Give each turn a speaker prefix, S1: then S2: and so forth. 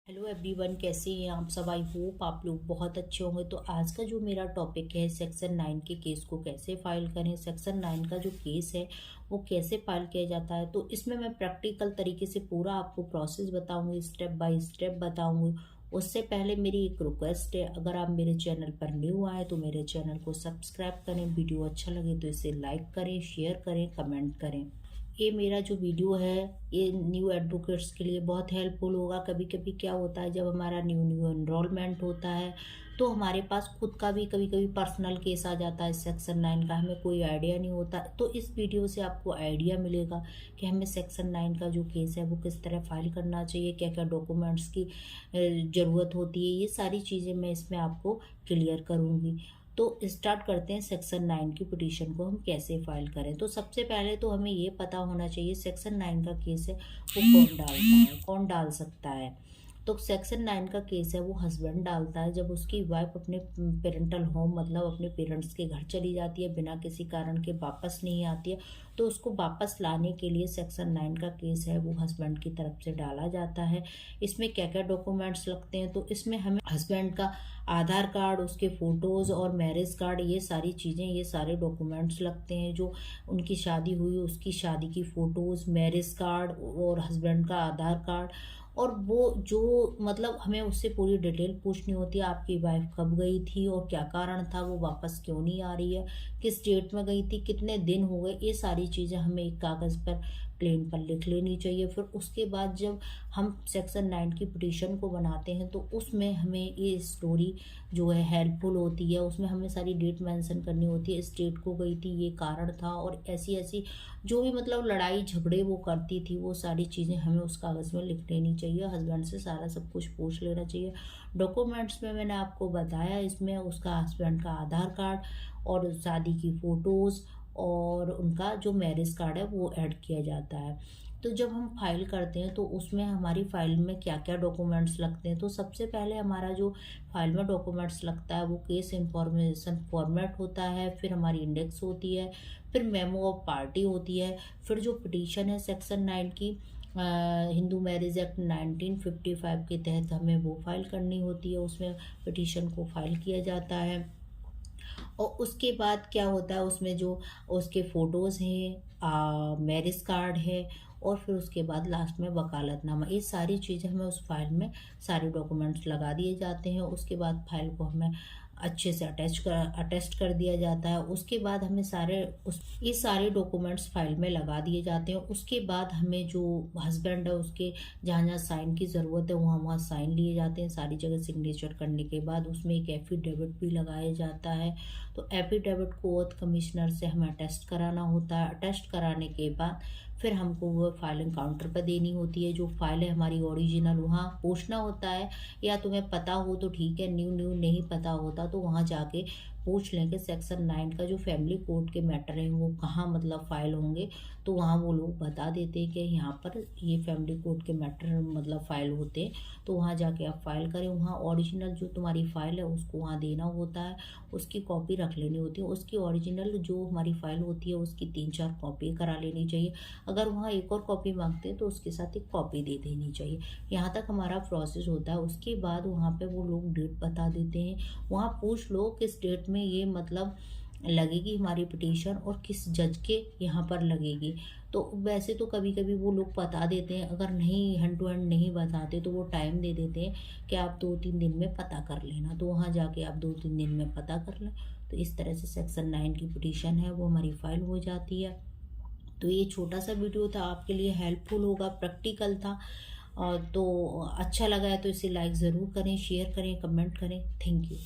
S1: Hello everyone, कैसे हैं आप सब। आई होप आप लोग बहुत अच्छे होंगे। तो आज का जो मेरा टॉपिक है, सेक्शन 9 के केस को कैसे फाइल करें। सेक्शन 9 का जो केस है वो कैसे फाइल किया जाता है, तो इसमें मैं प्रैक्टिकल तरीके से पूरा आपको प्रोसेस बताऊंगी, स्टेप बाय स्टेप बताऊंगी। उससे पहले मेरी एक रिक्वेस्ट है, अगर आप मेरे चैनल पर न्यू आए तो मेरे चैनल को सब्सक्राइब करें। वीडियो अच्छा लगे तो इसे लाइक करें, शेयर करें, कमेंट करें। ये मेरा जो वीडियो है ये न्यू एडवोकेट्स के लिए बहुत हेल्पफुल होगा। कभी कभी क्या होता है, जब हमारा न्यू न्यू एनरोलमेंट होता है तो हमारे पास खुद का भी कभी कभी पर्सनल केस आ जाता है सेक्शन 9 का, हमें कोई आइडिया नहीं होता। तो इस वीडियो से आपको आइडिया मिलेगा कि हमें सेक्शन 9 का जो केस है वो किस तरह फाइल करना चाहिए, क्या क्या डॉक्यूमेंट्स की ज़रूरत होती है। ये सारी चीज़ें मैं इसमें आपको क्लियर करूँगी। तो स्टार्ट करते हैं, सेक्शन 9 की पिटीशन को हम कैसे फाइल करें। तो सबसे पहले तो हमें ये पता होना चाहिए सेक्शन 9 का केस है वो कौन डालता है, कौन डाल सकता है। तो सेक्शन 9 का केस है वो हस्बैंड डालता है, जब उसकी वाइफ अपने पेरेंटल होम मतलब अपने पेरेंट्स के घर चली जाती है, बिना किसी कारण के वापस नहीं आती है, तो उसको वापस लाने के लिए सेक्शन 9 का केस है वो हस्बैंड की तरफ से डाला जाता है। इसमें क्या क्या डॉक्यूमेंट्स लगते हैं, तो इसमें हमें हस्बैंड का आधार कार्ड, उसके फ़ोटोज़ और मैरिज कार्ड, ये सारी चीज़ें, ये सारे डॉक्यूमेंट्स लगते हैं। जो उनकी शादी हुई उसकी शादी की फ़ोटोज़, मैरिज कार्ड और हस्बैंड का आधार कार्ड। और वो जो मतलब हमें उससे पूरी डिटेल पूछनी होती है, आपकी वाइफ कब गई थी और क्या कारण था, वो वापस क्यों नहीं आ रही है, किस डेट में गई थी, कितने दिन हो गए, ये सारी चीज़ें हमें एक कागज़ पर प्लेन पर लिख लेनी चाहिए। फिर उसके बाद जब हम सेक्शन 9 की पिटीशन को बनाते हैं तो उसमें हमें ये स्टोरी जो है हेल्पफुल होती है। उसमें हमें सारी डेट मेंशन करनी होती है, इस डेट को गई थी, ये कारण था, और ऐसी ऐसी जो भी मतलब लड़ाई झगड़े वो करती थी वो सारी चीज़ें हमें उस कागज़ में लिख लेनी चाहिए। हस्बैंड से सारा सब कुछ पूछ लेना चाहिए। डॉक्यूमेंट्स में मैंने आपको बताया, इसमें उसका हस्बैंड का आधार कार्ड और शादी की फ़ोटोज़ और उनका जो मैरिज कार्ड है वो ऐड किया जाता है। तो जब हम फाइल करते हैं तो उसमें हमारी फाइल में क्या क्या डॉक्यूमेंट्स लगते हैं, तो सबसे पहले हमारा जो फाइल में डॉक्यूमेंट्स लगता है वो केस इंफॉर्मेशन फॉर्मेट होता है, फिर हमारी इंडेक्स होती है, फिर मेमो ऑफ पार्टी होती है, फिर जो पिटीशन है सेक्शन 9 की हिंदू मैरिज एक्ट 1955 के तहत हमें वो फाइल करनी होती है, उसमें पिटीशन को फाइल किया जाता है। और उसके बाद क्या होता है, उसमें जो उसके फ़ोटोज़ हैं, मैरिज कार्ड है, और फिर उसके बाद लास्ट में वकालतनामा, ये सारी चीज़ें हमें उस फाइल में सारे डॉक्यूमेंट्स लगा दिए जाते हैं। उसके बाद फाइल को हमें अच्छे से अटेस्ट कर दिया जाता है। उसके बाद हमें ये सारे डॉक्यूमेंट्स फाइल में लगा दिए जाते हैं। उसके बाद हमें जो हस्बैंड है उसके जहाँ जहाँ साइन की ज़रूरत है वहाँ वहाँ साइन लिए जाते हैं। सारी जगह सिग्नेचर करने के बाद उसमें एक एफिडेविट भी लगाया जाता है। तो एफिडेविट को ओथ कमिश्नर से हमें अटेस्ट कराना होता है। अटेस्ट कराने के बाद फिर हमको वो फाइलिंग काउंटर पर देनी होती है। जो फाइल है हमारी ओरिजिनल वहाँ पूछना होता है, या तुम्हें पता हो तो ठीक है, न्यू न्यू नहीं पता होता तो वहाँ जाके पूछ लें कि सेक्शन 9 का जो फैमिली कोर्ट के मैटर हैं वो कहाँ मतलब फाइल होंगे। तो वहाँ वो लोग बता देते हैं कि यहाँ पर ये फैमिली कोर्ट के मैटर मतलब फाइल होते हैं, तो वहाँ जाके आप फाइल करें। वहाँ ओरिजिनल जो तुम्हारी फाइल है उसको वहाँ देना होता है, उसकी कॉपी रख लेनी होती है। उसकी ओरिजिनल जो हमारी फाइल होती है उसकी 3-4 कॉपी करा लेनी चाहिए। अगर वहाँ एक और कॉपी मांगते हैं तो उसके साथ एक कॉपी दे देनी चाहिए। यहाँ तक हमारा प्रोसेस होता है। उसके बाद वहाँ पे वो लोग डेट बता देते हैं। वहाँ पूछ लो किस डेट में ये मतलब लगेगी हमारी पिटीशन और किस जज के यहाँ पर लगेगी। तो वैसे तो कभी कभी वो लोग बता देते हैं, अगर नहीं हैंड टू हैंड नहीं बताते तो वो टाइम दे देते हैं कि आप 2-3 दिन में पता कर लेना। तो वहाँ जाके आप 2-3 दिन में पता कर लें। तो इस तरह से सेक्शन 9 की पिटीशन है वो हमारी फाइल हो जाती है। तो ये छोटा सा वीडियो था, आपके लिए हेल्पफुल होगा, प्रैक्टिकल था। तो अच्छा लगा है तो इसे लाइक ज़रूर करें, शेयर करें, कमेंट करें। Thank you.